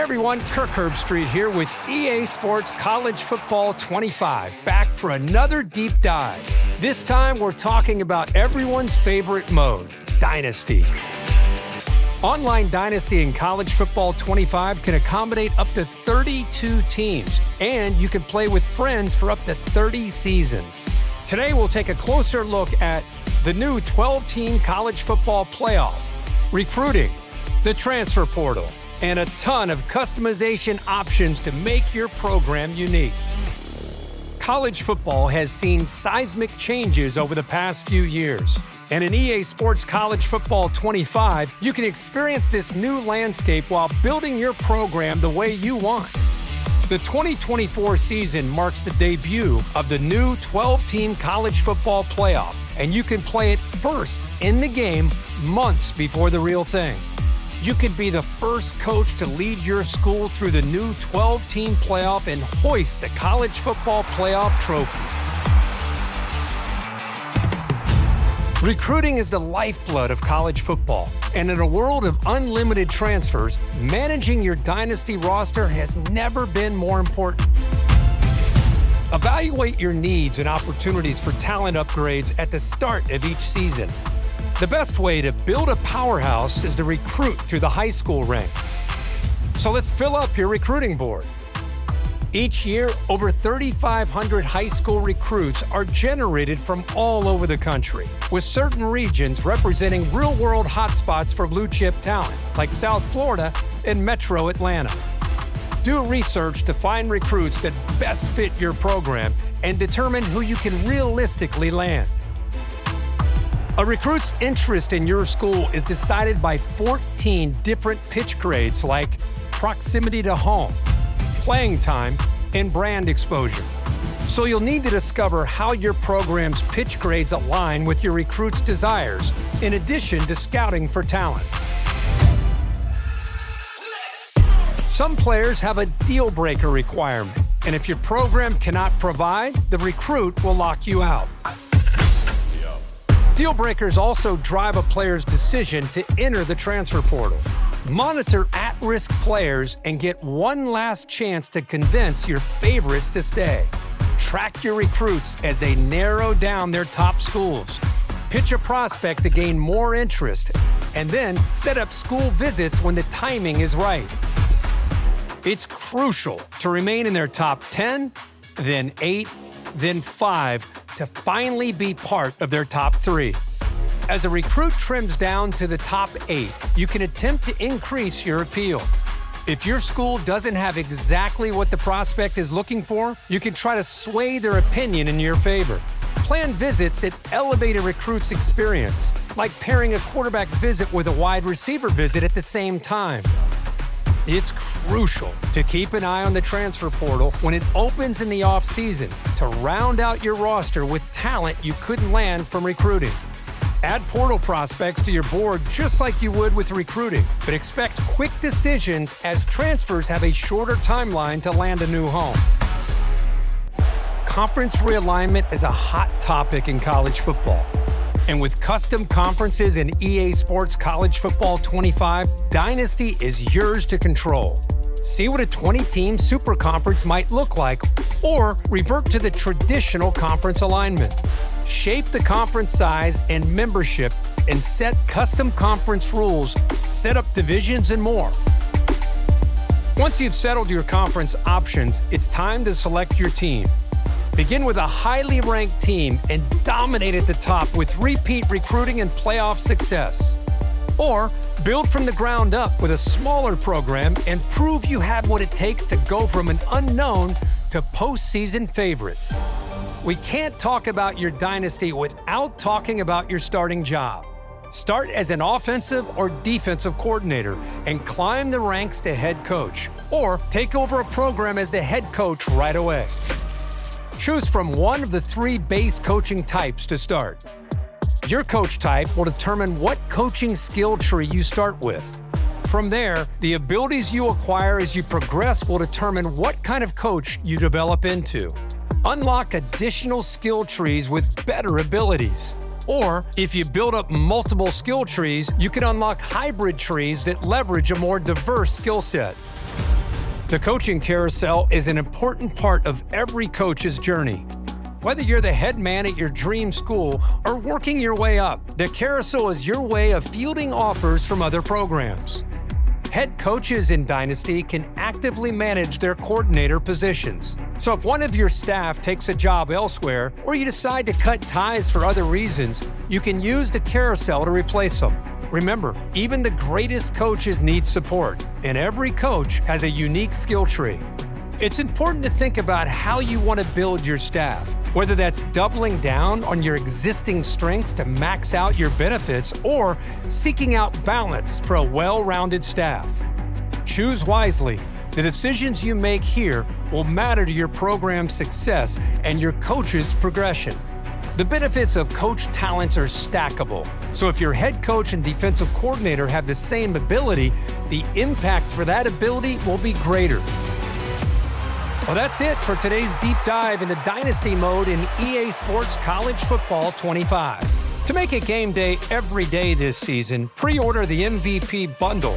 Hey everyone, Kirk Herbstreit here with EA Sports College Football 25, back for another deep dive. This time we're talking about everyone's favorite mode, Dynasty. Online Dynasty in College Football 25 can accommodate up to 32 teams, and you can play with friends for up to 30 seasons. Today we'll take a closer look at the new 12-team college football playoff, recruiting, the transfer portal, and a ton of customization options to make your program unique. College football has seen seismic changes over the past few years, and in EA Sports College Football 25, you can experience this new landscape while building your program the way you want. The 2024 season marks the debut of the new 12-team college football playoff, and you can play it first in the game months before the real thing. You could be the first coach to lead your school through the new 12-team playoff and hoist the college football playoff trophy. Recruiting is the lifeblood of college football, and in a world of unlimited transfers, managing your dynasty roster has never been more important. Evaluate your needs and opportunities for talent upgrades at the start of each season. The best way to build a powerhouse is to recruit through the high school ranks. So let's fill up your recruiting board. Each year, over 3,500 high school recruits are generated from all over the country, with certain regions representing real-world hotspots for blue-chip talent, like South Florida and Metro Atlanta. Do research to find recruits that best fit your program and determine who you can realistically land. A recruit's interest in your school is decided by 14 different pitch grades like proximity to home, playing time, and brand exposure. So you'll need to discover how your program's pitch grades align with your recruit's desires, in addition to scouting for talent. Some players have a deal-breaker requirement, and if your program cannot provide, the recruit will lock you out. Deal breakers also drive a player's decision to enter the transfer portal. Monitor at-risk players and get one last chance to convince your favorites to stay. Track your recruits as they narrow down their top schools. Pitch a prospect to gain more interest, and then set up school visits when the timing is right. It's crucial to remain in their top 10, then 8, then 5, to finally be part of their top 3. As a recruit trims down to the top 8, you can attempt to increase your appeal. If your school doesn't have exactly what the prospect is looking for, you can try to sway their opinion in your favor. Plan visits that elevate a recruit's experience, like pairing a quarterback visit with a wide receiver visit at the same time. It's crucial to keep an eye on the transfer portal when it opens in the offseason to round out your roster with talent you couldn't land from recruiting. Add portal prospects to your board just like you would with recruiting, but expect quick decisions as transfers have a shorter timeline to land a new home. Conference realignment is a hot topic in college football. And with custom conferences in EA Sports College Football 25, Dynasty is yours to control. See what a 20-team super conference might look like, or revert to the traditional conference alignment. Shape the conference size and membership and set custom conference rules, set up divisions, and more. Once you've settled your conference options, it's time to select your team. Begin with a highly ranked team and dominate at the top with repeat recruiting and playoff success. Or build from the ground up with a smaller program and prove you have what it takes to go from an unknown to postseason favorite. We can't talk about your dynasty without talking about your starting job. Start as an offensive or defensive coordinator and climb the ranks to head coach, or take over a program as the head coach right away. Choose from one of the 3 base coaching types to start. Your coach type will determine what coaching skill tree you start with. From there, the abilities you acquire as you progress will determine what kind of coach you develop into. Unlock additional skill trees with better abilities. Or, if you build up multiple skill trees, you can unlock hybrid trees that leverage a more diverse skill set. The coaching carousel is an important part of every coach's journey. Whether you're the head man at your dream school or working your way up, the carousel is your way of fielding offers from other programs. Head coaches in Dynasty can actively manage their coordinator positions. So if one of your staff takes a job elsewhere or you decide to cut ties for other reasons, you can use the carousel to replace them. Remember, even the greatest coaches need support, and every coach has a unique skill tree. It's important to think about how you want to build your staff, whether that's doubling down on your existing strengths to max out your benefits or seeking out balance for a well-rounded staff. Choose wisely. The decisions you make here will matter to your program's success and your coach's progression. The benefits of coach talents are stackable, so if your head coach and defensive coordinator have the same ability, the impact for that ability will be greater. Well, that's it for today's deep dive into Dynasty mode in EA Sports College Football 25. To make it game day every day this season, pre-order the MVP bundle.